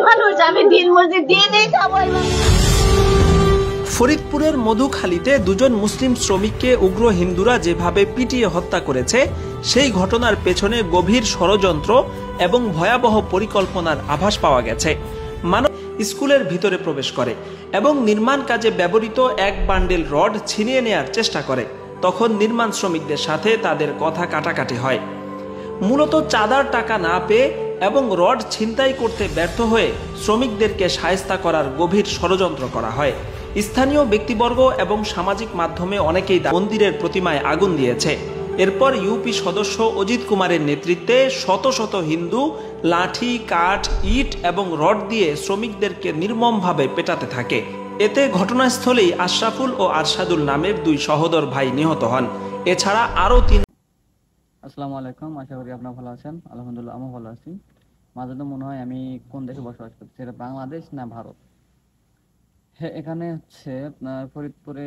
মানুষ, আমি দিন মজুরি দিয়ে খাবো। ফরিদপুরের মধুখালীতে দুজন মুসলিম শ্রমিককে উগ্র হিন্দুরা যেভাবে পিটিয়ে হত্যা করেছে, সেই ঘটনার পেছনে গভীর ষড়যন্ত্র এবং ভয়াবহ পরিকল্পনার আভাস পাওয়া গেছে। মানব স্কুলের ভিতরে প্রবেশ করে এবং নির্মাণ কাজে ব্যবহৃত এক বান্ডেল রড ছিনিয়ে নেয়ার চেষ্টা করে। তখন নির্মাণ শ্রমিকদের সাথে তাদের কথা কাটাকাটি হয়। মূলত চাঁদার টাকা না পেয়ে এবং রড ছিনতাই করতে ব্যর্থ হয়ে শ্রমিকদেরকে শায়েস্তা করার গভীর ষড়যন্ত্র করা হয়। স্থানীয় ব্যক্তিবর্গ এবং সামাজিক মাধ্যমে অনেকেই মন্দিরের প্রতিমায় আগুন দিয়েছে। এরপর ইউপি সদস্য অজিত কুমারের নেতৃত্বে শত শত হিন্দু লাঠি, কাঠ, ইট এবং রড দিয়ে শ্রমিকদেরকে নির্মমভাবে পেটাতে থাকে। এতে ঘটনাস্থলেই আশরাফুল ও আরশাদুল নামের দুই সহোদর ভাই নিহত হন। এছাড়া আরও তিন। আসসালামু আলাইকুম, আশা করি আপনারা ভালো আছেন। আলহামদুলিল্লাহ, আমি ভালো আছি। মাঝে তো মনে হয় আমি কোন দেশে বসবাস করছি, এটা বাংলাদেশ না ভারত। হ্যাঁ, এখানে হচ্ছে আপনার ফরিদপুরে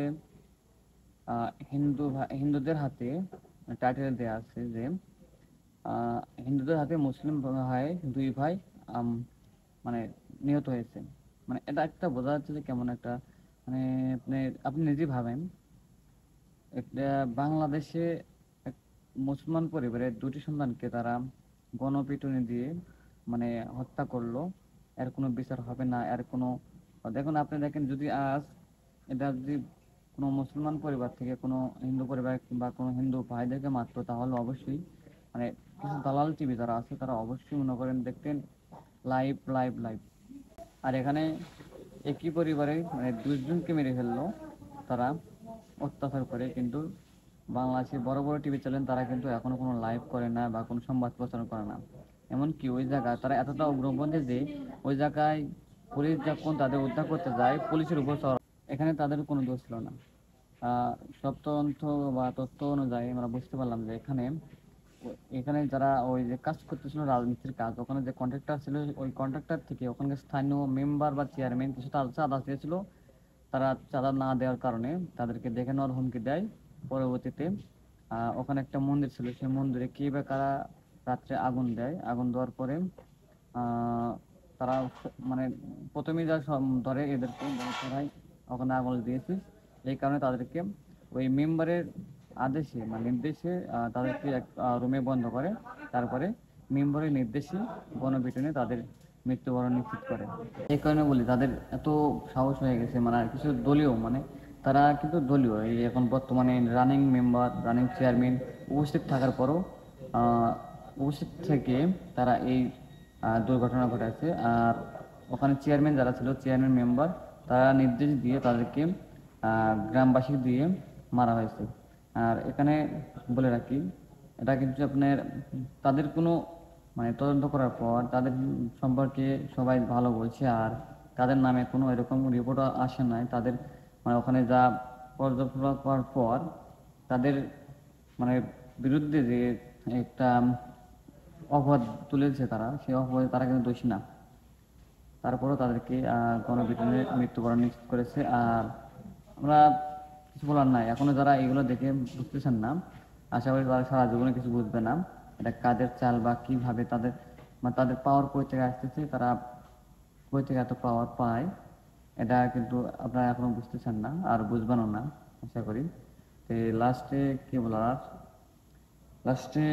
হিন্দুদের হাতে টাইটেল দেওয়া আছে যে হিন্দুদের হাতে মুসলিম ভাই দুই ভাই মানে নিহত হয়েছে। মানে এটা একটা বোঝা যাচ্ছে যে কেমন একটা মানে আপনি নিজেই ভাবেন, একটা বাংলাদেশে মুসলমান পরিবারের দুটি সন্তানকে তারা গণপিটুনি দিয়ে মানে হত্যা করলো। এর কোনো বিচার হবে না, এর কোনো দেখুন আপনি দেখেন, যদি আজ এটা যদি কোনো মুসলমান পরিবার থেকে কোনো হিন্দু পরিবার বা কোনো হিন্দু ভাইদেরকে মারতো, তাহলে অবশ্যই মানে কিছু দালাল টিভি যারা আছে তারা অবশ্যই মনে করেন দেখতেন লাইভ লাইভ লাইভ। আর এখানে একই পরিবারে মানে দুজনকে মেরে ফেললো তারা অত্যাচার করে, কিন্তু বাংলাদেশের বড় বড় টিভি চ্যানেল তারা কিন্তু এখনো কোনো লাইভ করে না বা কোনো সংবাদ প্রচার করে না। এমনকি ওই জায়গায় তারা এতটা উগ্রপন্থী যে ওই জায়গায় পুলিশ যখন তাদের উদ্ধার করতে যায়, পুলিশের উপর এখানে তাদের কোনো দোষ ছিল না। সব তথ্য অনুযায়ী আমরা বুঝতে পারলাম যে এখানে যারা ওই যে কাজ করতেছিল রাজমিস্ত্রির কাজ, ওখানে যে কন্ট্রাক্টর ছিল, ওই কন্ট্রাক্টর থেকে ওখানকার স্থানীয় মেম্বার বা চেয়ারম্যান কিছু চাঁদা চেয়েছিল। তারা চাঁদা না দেওয়ার কারণে তাদেরকে দেখে নেওয়ার হুমকি দেয়। পরবর্তীতে ওখানে একটা মন্দির ছিল, সেই মন্দিরে কে বা কারা রাত্রে আগুন দেয়। আগুন দেওয়ার পরে তারা মানে প্রথমেই যা ধরে এদেরকে তারাই ওখানে আগুন দিয়েছিস, এই কারণে তাদেরকে ওই মেম্বারের আদেশে মানে নির্দেশে তাদেরকে এক রুমে বন্ধ করে। তারপরে মেম্বারের নির্দেশে গণপিটুনি তাদের মৃত্যুবরণ নিশ্চিত করে। এই কারণে বলি তাদের এত সাহস হয়ে গেছে, মানে আর কিছু দলীয় মানে তারা কিন্তু দলীয় এই এখন বর্তমানে রানিং মেম্বার, রানিং চেয়ারম্যান উপস্থিত থাকার পরও উপস্থিত থেকে তারা এই দুর্ঘটনা ঘটাচ্ছে। আর ওখানে চেয়ারম্যান যারা ছিল, চেয়ারম্যান মেম্বার, তারা নির্দেশ দিয়ে তাদেরকে গ্রামবাসী দিয়ে মারা হয়েছে। আর এখানে বলে রাখি, এটা কিন্তু আপনার তাদের কোনো মানে তদন্ত করার পর তাদের সম্পর্কে সবাই ভালো বলছে, আর তাদের নামে কোনো এরকম রিপোর্ট আসে নাই। তাদের মানে ওখানে যা পর্যবেক্ষণ করার পর তাদের মানে বিরুদ্ধে যে একটা অপবাদ তুলেছে তারা, সেই অপবাদে তারা কিন্তু দোষী না। তারপরেও তাদেরকে গণপিটুনিতে মৃত্যুবরণ নিশ্চিত করেছে। আর আমরা কিছু বলার নাই, এখনো যারা এগুলো দেখে বুঝতেছেন না, আশা করি তারা সারা জীবনে কিছু বুঝবে না এটা কাদের চাল বা কিভাবে তাদের মানে তাদের পাওয়ার কই থেকে আসতেছে, তারা কই থেকে এত পাওয়ার পায়, এটা কিন্তু আপনারা এখনো বুঝতেছেন না আর বুঝবেনও না আশা করি। তো লাস্টে কি বলার, লাস্টে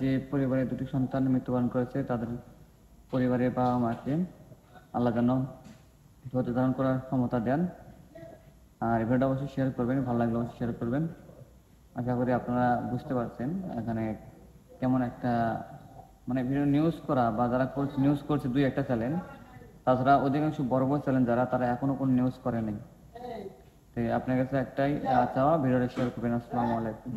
যে পরিবারের দুটি সন্তান মৃত্যুবরণ করেছে তাদের পরিবারের বাবা মাকে আল্লাহ যেন ধৈর্য ধারণ করার ক্ষমতা দেন। আর ভিডিওটা অবশ্যই শেয়ার করবেন, ভালো লাগলে অবশ্যই শেয়ার করবেন। আশা করি আপনারা বুঝতে পারছেন এখানে কেমন একটা মানে ভিডিও নিউজ করা বা যারা নিউজ করছে দুই একটা চ্যানেল, তাছাড়া অধিকাংশ বড় বড় চ্যানেল যারা, তারা এখনো কোনো নিউজ করে নাই। তো আপনার কাছে একটাই চাওয়া, ভিডিওটা শেয়ার করবেন। আসসালামু আলাইকুম।